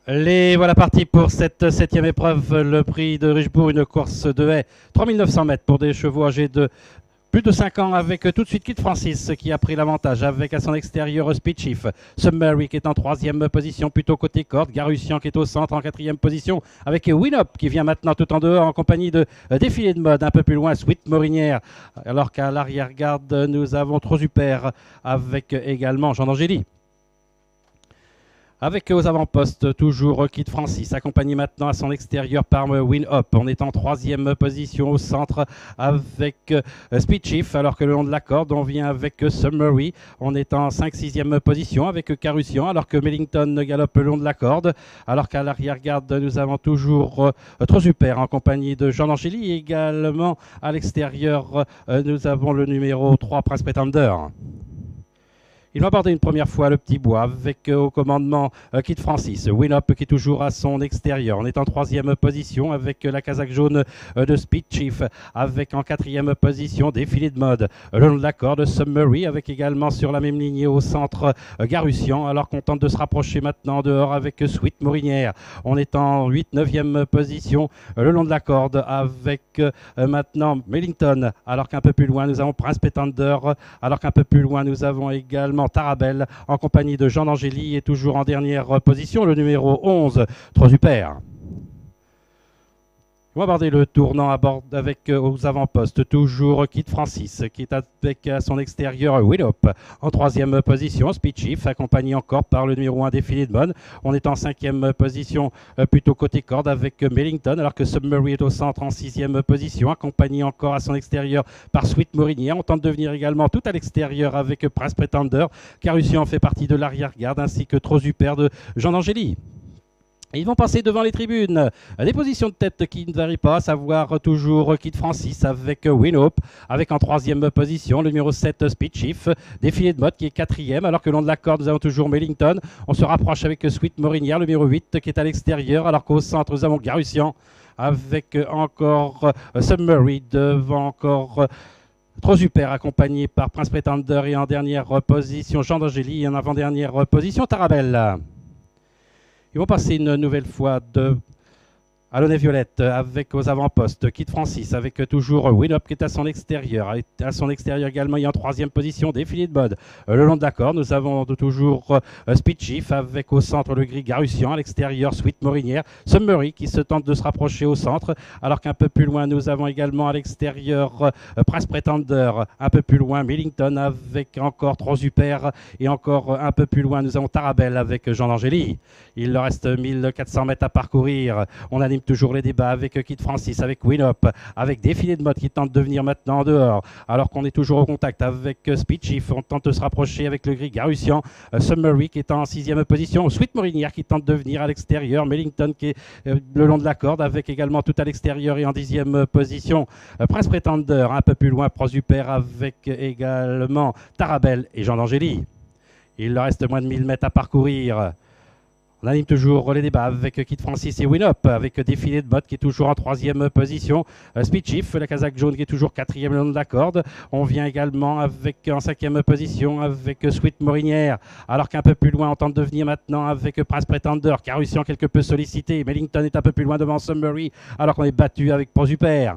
Les voilà partis pour cette septième épreuve, le prix de Richebourg, une course de haie, 3900 mètres pour des chevaux âgés de plus de 5 ans, avec tout de suite Kid Francis qui a pris l'avantage avec à son extérieur Speed Chief, Submary qui est en troisième position plutôt côté corde, Garussian qui est au centre en quatrième position avec Winop qui vient maintenant tout en dehors en compagnie de Défilé de mode un peu plus loin, Sweet Morinière, alors qu'à l'arrière-garde nous avons Trop Super avec également Jean d'Angély. Avec aux avant-postes, toujours Kid Francis, accompagné maintenant à son extérieur par Win Up. On est en troisième position au centre avec Speed Chief, alors que le long de la corde, on vient avec Submary. On est en 5-6e position avec Carussian, alors que Mellington galope le long de la corde. Alors qu'à l'arrière-garde, nous avons toujours Trop Super en compagnie de Jean d'Angély. Également à l'extérieur, nous avons le numéro 3, Prince Pretender. Il va aborder une première fois le petit bois avec au commandement Kid Francis. Winop qui est toujours à son extérieur. On est en troisième position avec la casaque jaune de Speed Chief. Avec en quatrième position Défilé de mode. Le long de la corde Submary avec également sur la même lignée au centre Garussian. Alors qu'on tente de se rapprocher maintenant dehors avec Sweet Morinière. On est en 8-9e position le long de la corde avec maintenant Mellington. Alors qu'un peu plus loin nous avons Prince Pretender. Alors qu'un peu plus loin nous avons également Tarabel en compagnie de Jean d'Angély et toujours en dernière position le numéro 11, Trop Super. On va aborder le tournant à bord avec aux avant-postes, toujours Kid Francis qui est avec à son extérieur Winop en troisième position, Speed Chief accompagné encore par le numéro 1 Défilé de mode. On est en cinquième position plutôt côté corde avec Mellington alors que Submary est au centre en sixième position, accompagné encore à son extérieur par Sweet Morinière. On tente de venir également tout à l'extérieur avec Prince Pretender. Carussian fait partie de l'arrière-garde ainsi que Trop Super de Jean d'Angély. Ils vont passer devant les tribunes. Des positions de tête qui ne varient pas, à savoir toujours Kid Francis avec Winop, avec en troisième position le numéro 7 Speed Chief, Défilé de mode qui est quatrième, alors que le long de la corde nous avons toujours Mellington. On se rapproche avec Sweet Morinière, le numéro 8 qui est à l'extérieur, alors qu'au centre nous avons Garussian avec encore Submary devant encore Trop Super accompagné par Prince Pretender et en dernière position Jean d'Angély et en avant-dernière position Tarabel. Ils vont passer une nouvelle fois à Launay Violette avec aux avant-postes Kid Francis avec toujours Winop qui est à son extérieur. À son extérieur également, il y a en troisième position Défilé de mode. Le long de l'accord, nous avons toujours Speed Chief avec au centre le gris Garussian, à l'extérieur Sweet Morinière, Submary qui se tente de se rapprocher au centre, alors qu'un peu plus loin, nous avons également à l'extérieur Prince Pretender, un peu plus loin Mellington avec encore Trop Super et encore un peu plus loin, nous avons Tarabel avec Jean d'Angély. Il leur reste 1400 mètres à parcourir. On anime toujours les débats avec Kid Francis, avec Winop, avec Défilé de mode qui tente de venir maintenant en dehors, alors qu'on est toujours au contact avec Speed Chief. On tente de se rapprocher avec le gris Garussian, Submary qui est en sixième position, Sweet Morinière qui tente de venir à l'extérieur, Mellington qui est le long de la corde avec également tout à l'extérieur et en dixième position Prince Pretender, un peu plus loin Pro Super avec également Tarabel et Jean d'Angély. Il leur reste moins de 1000 mètres à parcourir. On anime toujours les débats avec Kid Francis et Winop, avec Défilé de mode qui est toujours en troisième position. Speed Chief, la casaque jaune qui est toujours quatrième le long de la corde. On vient également avec en cinquième position avec Sweet Morinière, alors qu'un peu plus loin on tente de venir maintenant avec Prince Pretender. Carussian quelque peu sollicité. Mellington est un peu plus loin devant Submary, alors qu'on est battu avec Pro Super.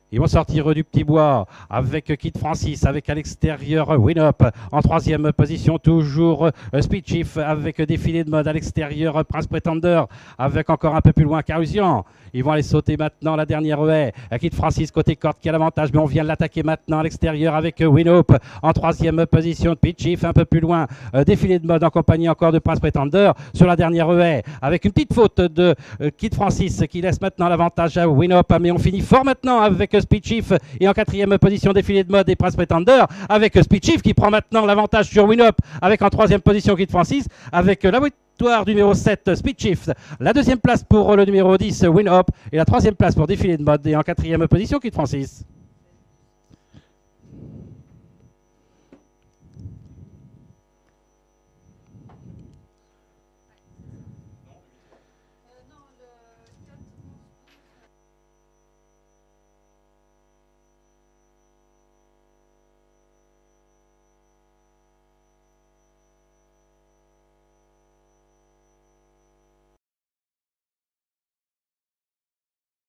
Ils vont sortir du petit bois avec Kid Francis, avec à l'extérieur Winop. En troisième position, toujours Speed Chief avec Défilé de mode à l'extérieur Prince Pretender, avec encore un peu plus loin Carussian. Ils vont aller sauter maintenant la dernière haie. Kid Francis côté corde qui a l'avantage, mais on vient l'attaquer maintenant à l'extérieur avec Winop. En troisième position, Speed Chief un peu plus loin. Défilé de mode en compagnie encore de Prince Pretender sur la dernière haie, avec une petite faute de Kid Francis qui laisse maintenant l'avantage à Winop. Mais on finit fort maintenant avec Speed Chief et en quatrième position Défilé de mode et Prince Pretender, avec Speed Chief qui prend maintenant l'avantage sur Winop, avec en troisième position Kid Francis, avec la victoire du numéro 7 Speed Chief, la deuxième place pour le numéro 10 Winop et la troisième place pour Défilé de mode et en quatrième position Kid Francis.